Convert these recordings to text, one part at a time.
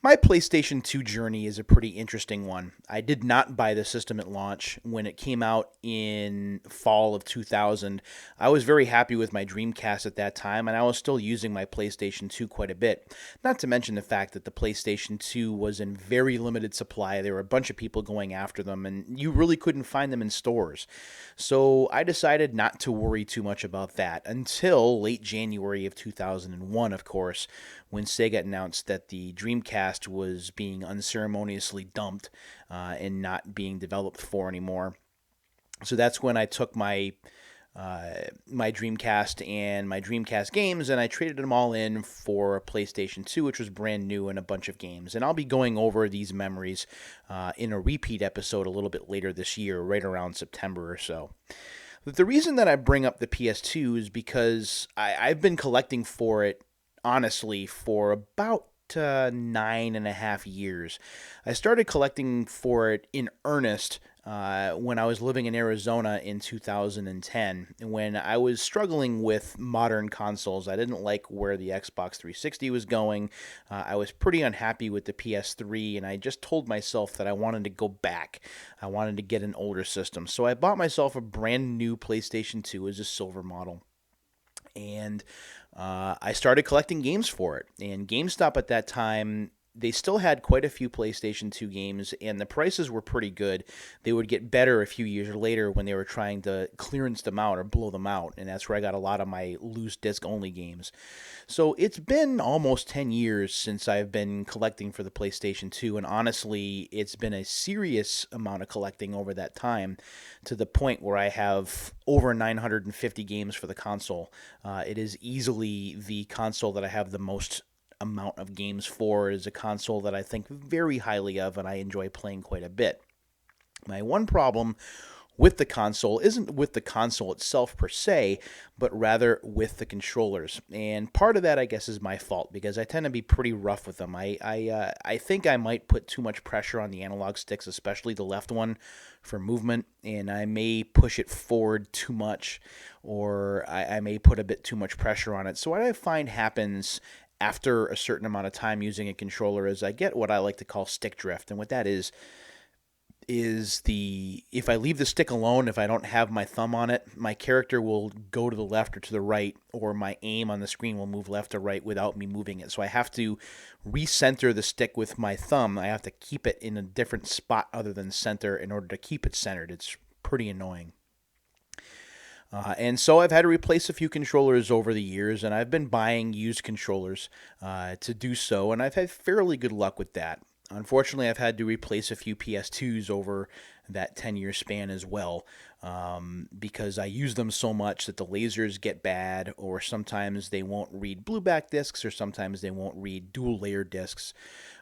My PlayStation 2 journey is a pretty interesting one. I did not buy the system at launch. When it came out in fall of 2000, I was very happy with my Dreamcast at that time, and I was still using my PlayStation 2 quite a bit. Not to mention the fact that the PlayStation 2 was in very limited supply. There were a bunch of people going after them, and you really couldn't find them in stores. So I decided not to worry too much about that until late January of 2001, of course, when Sega announced that the Dreamcast was being unceremoniously dumped and not being developed for anymore. So that's when I took my Dreamcast and my Dreamcast games, and I traded them all in for a PlayStation 2, which was brand new and a bunch of games. And I'll be going over these memories in a repeat episode a little bit later this year, right around September or so. But the reason that I bring up the PS2 is because I've been collecting for it, honestly, for about 9.5 years. I started collecting for it in earnest when I was living in Arizona in 2010, when I was struggling with modern consoles. I didn't like where the Xbox 360 was going. I was pretty unhappy with the PS3, and I just told myself that I wanted to go back. I wanted to get an older system. So I bought myself a brand new PlayStation 2 as a silver model. And I started collecting games for it. And GameStop at that time, they still had quite a few PlayStation 2 games, and the prices were pretty good. They would get better a few years later when they were trying to clearance them out or blow them out, and that's where I got a lot of my loose disc only games. So it's been almost 10 years since I've been collecting for the PlayStation 2, and honestly, it's been a serious amount of collecting over that time, to the point where I have over 950 games for the console. It is easily the console that I have the most amount of games for. Is a console that I think very highly of, and I enjoy playing quite a bit. My one problem with the console isn't with the console itself per se, but rather with the controllers. And part of that, I guess, is my fault, because I tend to be pretty rough with them. I think I might put too much pressure on the analog sticks, especially the left one, for movement, and I may push it forward too much, or I may put a bit too much pressure on it. So what I find happens after a certain amount of time using a controller is I get what I like to call stick drift. And what that is the if I leave the stick alone, if I don't have my thumb on it, my character will go to the left or to the right, or my aim on the screen will move left or right without me moving it. So I have to recenter the stick with my thumb. I have to keep it in a different spot other than center in order to keep it centered. It's pretty annoying. And so I've had to replace a few controllers over the years, and I've been buying used controllers to do so, and I've had fairly good luck with that. Unfortunately, I've had to replace a few PS2s over that 10-year span as well, because I use them so much that the lasers get bad, or sometimes they won't read blueback discs, or sometimes they won't read dual layer discs.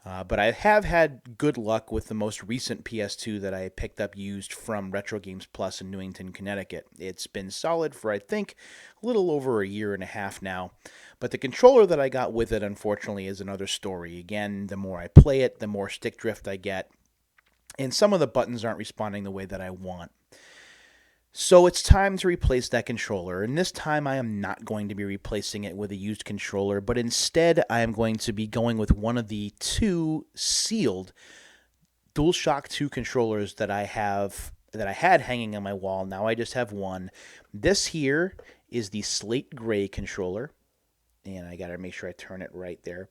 But I have had good luck with the most recent PS2 that I picked up used from Retro Games Plus in Newington, Connecticut. It's been solid for, I think, a little over a year and a half now. But the controller that I got with it, unfortunately, is another story. Again, the more I play it, the more stick drift I get, and some of the buttons aren't responding the way that I want. So it's time to replace that controller, and this time I am not going to be replacing it with a used controller, but instead I am going to be going with one of the two sealed DualShock 2 controllers that I had hanging on my wall. Now I just have one. This here is the slate gray controller, and I gotta make sure I turn it right there.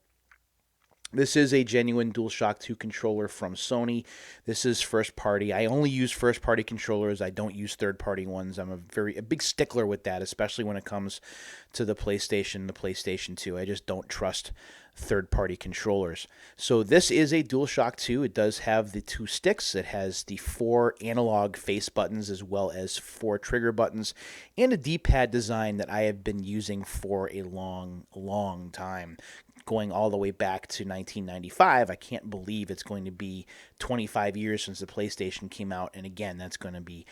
This is a genuine DualShock 2 controller from Sony. This is first party. I only use first party controllers. I don't use third party ones. I'm a big stickler with that, especially when it comes to the PlayStation 2. I just don't trust third party controllers. So this is a DualShock 2. It does have the two sticks. It has the 4 analog face buttons as well as 4 trigger buttons, and a D-pad design that I have been using for a long time, going all the way back to 1995. I can't believe it's going to be 25 years since the PlayStation came out, and again, that's going to be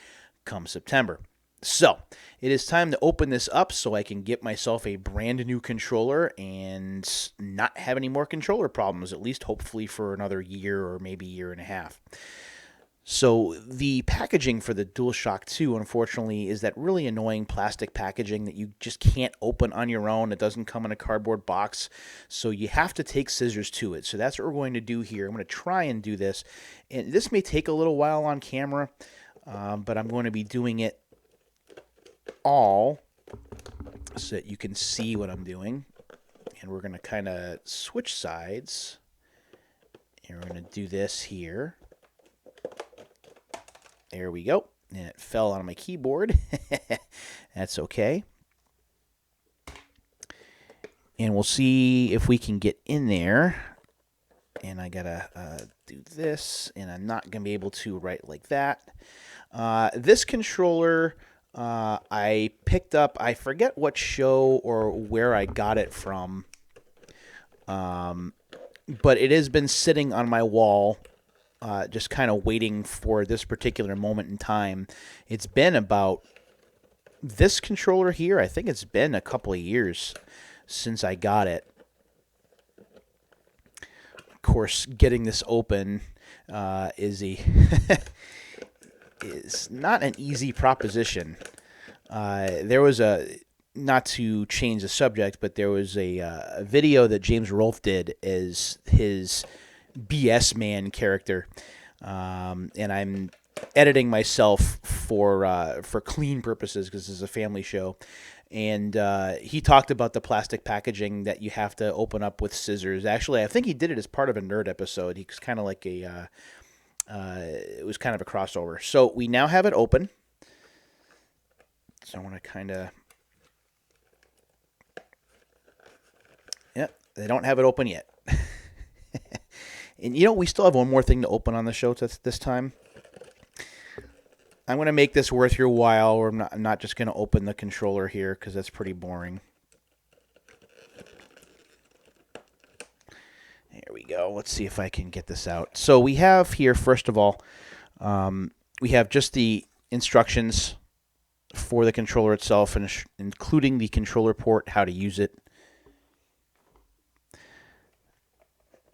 come September. So, it is time to open this up so I can get myself a brand new controller and not have any more controller problems, at least hopefully for another year or maybe year and a half. So the packaging for the DualShock 2, unfortunately, is that really annoying plastic packaging that you just can't open on your own. It doesn't come in a cardboard box, so you have to take scissors to it. So that's what we're going to do here. I'm going to try and do this, and this may take a little while on camera, but I'm going to be doing it all so that you can see what I'm doing. And we're going to kind of switch sides, and we're going to do this here. There we go. And it fell on my keyboard. That's okay. And we'll see if we can get in there. And I gotta do this, and I'm not gonna be able to write like that. This controller I picked up. I forget what show or where I got it from, but it has been sitting on my wall, just kind of waiting for this particular moment in time. It's been about this controller here. I think it's been a couple of years since I got it. Of course, getting this open is is not an easy proposition. There was not to change the subject, but there was a video that James Rolfe did as his BS Man character, and I'm editing myself for clean purposes because this is a family show. And he talked about the plastic packaging that you have to open up with scissors. Actually, I think he did it as part of a nerd episode. He's kind of like it was kind of a crossover. So we now have it open. So I want to kind of, yeah, they don't have it open yet. And we still have one more thing to open on the show this time. I'm going to make this worth your while, or I'm not just going to open the controller here because that's pretty boring. There we go. Let's see if I can get this out. So we have here, first of all, we have just the instructions for the controller itself, and including the controller port, how to use it.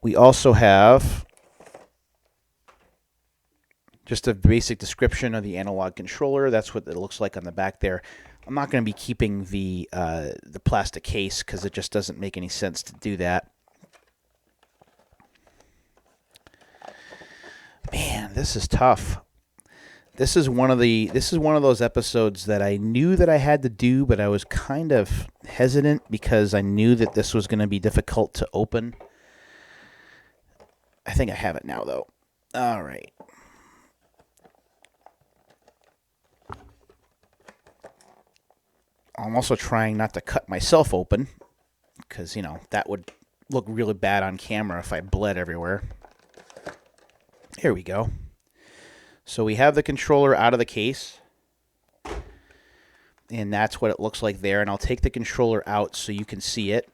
We also have just a basic description of the analog controller. That's what it looks like on the back there. I'm not going to be keeping the plastic case because it just doesn't make any sense to do that. Man, this is tough. This is one of those episodes that I knew that I had to do, but I was kind of hesitant because I knew that this was going to be difficult to open. I think I have it now, though. All right. I'm also trying not to cut myself open because, that would look really bad on camera if I bled everywhere. Here we go. So we have the controller out of the case, and that's what it looks like there. And I'll take the controller out so you can see it.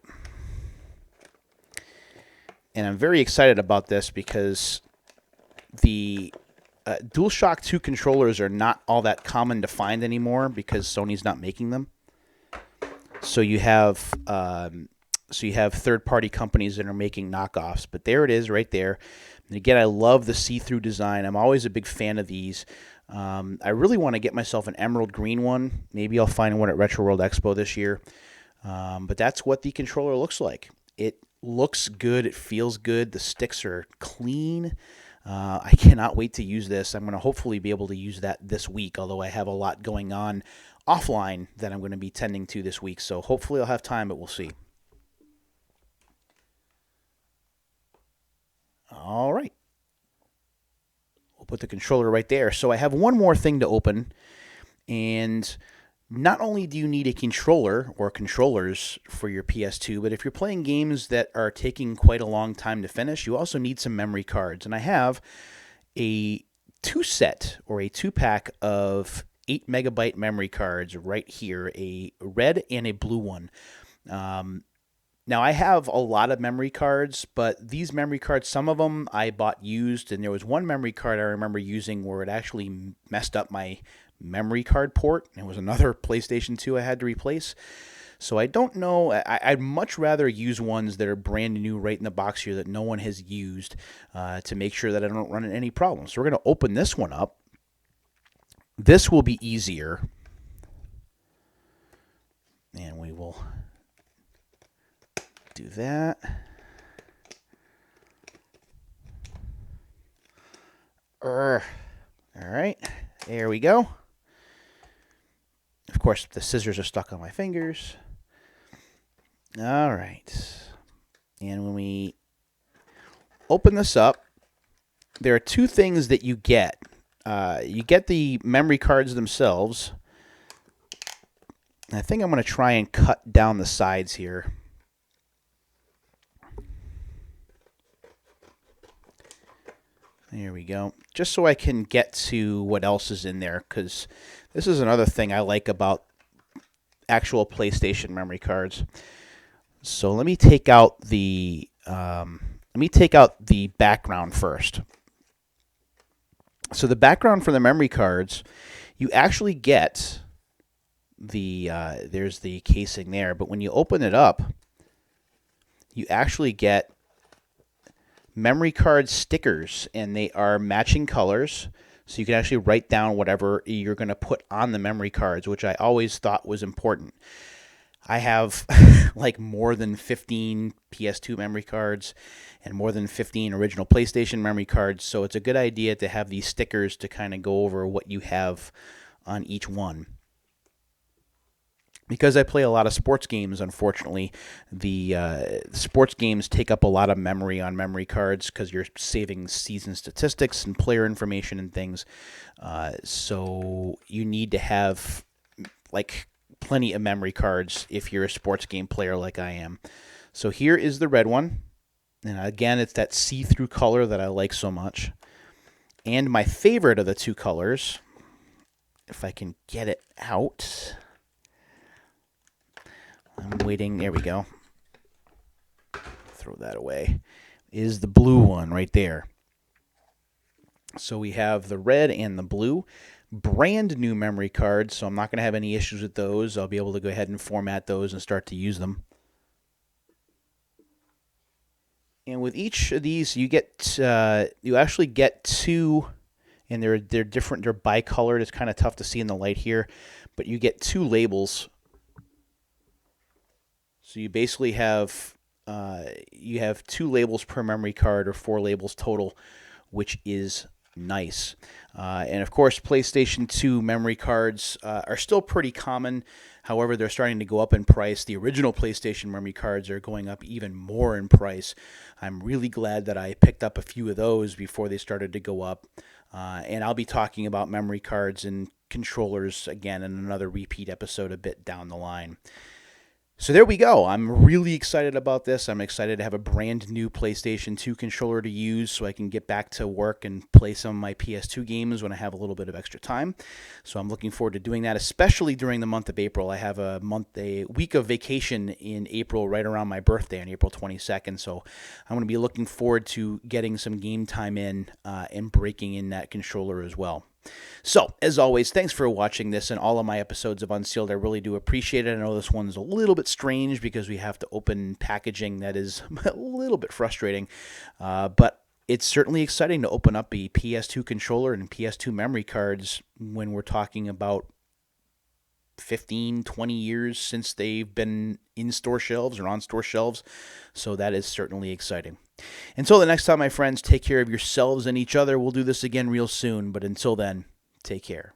And I'm very excited about this because the DualShock 2 controllers are not all that common to find anymore because Sony's not making them. So you have third-party companies that are making knockoffs, but there it is right there. And again, I love the see-through design. I'm always a big fan of these. I really want to get myself an emerald green one. Maybe I'll find one at Retro World Expo this year. But that's what the controller looks like. It looks good. It feels good. The sticks are clean. I cannot wait to use this. I'm going to hopefully be able to use that this week, although I have a lot going on offline that I'm going to be tending to this week. So hopefully I'll have time, but we'll see. All right. We'll put the controller right there. So I have one more thing to open, and not only do you need a controller or controllers for your PS2, but if you're playing games that are taking quite a long time to finish, you also need some memory cards. And I have a two-pack of 8 megabyte memory cards right here, a red and a blue one. Now, I have a lot of memory cards, but these memory cards, some of them I bought used, and there was one memory card I remember using where it actually messed up my memory card port. It was another PlayStation 2 I had to replace. So I don't know. I'd much rather use ones that are brand new right in the box here that no one has used to make sure that I don't run into any problems. So we're going to open this one up. This will be easier. And we will do that. All right, there we go. Of course, the scissors are stuck on my fingers. All right. And when we open this up, there are two things that you get. You get the memory cards themselves. I think I'm going to try and cut down the sides here. There we go. Just so I can get to what else is in there, because this is another thing I like about actual PlayStation memory cards. So let me take out the background first. So the background for the memory cards, you actually get there's the casing there, but when you open it up, you actually get memory card stickers, and they are matching colors, so you can actually write down whatever you're going to put on the memory cards, which I always thought was important. I have like more than 15 PS2 memory cards and more than 15 original PlayStation memory cards, so it's a good idea to have these stickers to kind of go over what you have on each one. Because I play a lot of sports games, unfortunately, the sports games take up a lot of memory on memory cards because you're saving season statistics and player information and things. So you need to have like plenty of memory cards if you're a sports game player like I am. So here is the red one. And again, it's that see-through color that I like so much. And my favorite of the two colors, if I can get it out. I'm waiting. There we go. Throw that away. Is the blue one right there. So we have the red and the blue. Brand new memory cards, so I'm not going to have any issues with those. I'll be able to go ahead and format those and start to use them. And with each of these, you actually get two, and they're different. They're bicolored. It's kind of tough to see in the light here, but you get two labels. So you basically have two labels per memory card, or 4 labels total, which is nice. And of course, PlayStation 2 memory cards are still pretty common. However, they're starting to go up in price. The original PlayStation memory cards are going up even more in price. I'm really glad that I picked up a few of those before they started to go up. And I'll be talking about memory cards and controllers again in another repeat episode a bit down the line. So there we go. I'm really excited about this. I'm excited to have a brand new PlayStation 2 controller to use so I can get back to work and play some of my PS2 games when I have a little bit of extra time. So I'm looking forward to doing that, especially during the month of April. I have a week of vacation in April right around my birthday on April 22nd. So I'm going to be looking forward to getting some game time in and breaking in that controller as well. So, as always, thanks for watching this and all of my episodes of Unsealed. I really do appreciate it. I know this one's a little bit strange because we have to open packaging that is a little bit frustrating, but it's certainly exciting to open up a PS2 controller and PS2 memory cards when we're talking about 15, 20 years since they've been in store shelves or on store shelves. So that is certainly exciting. Until the next time, my friends, take care of yourselves and each other. We'll do this again real soon, but until then, take care.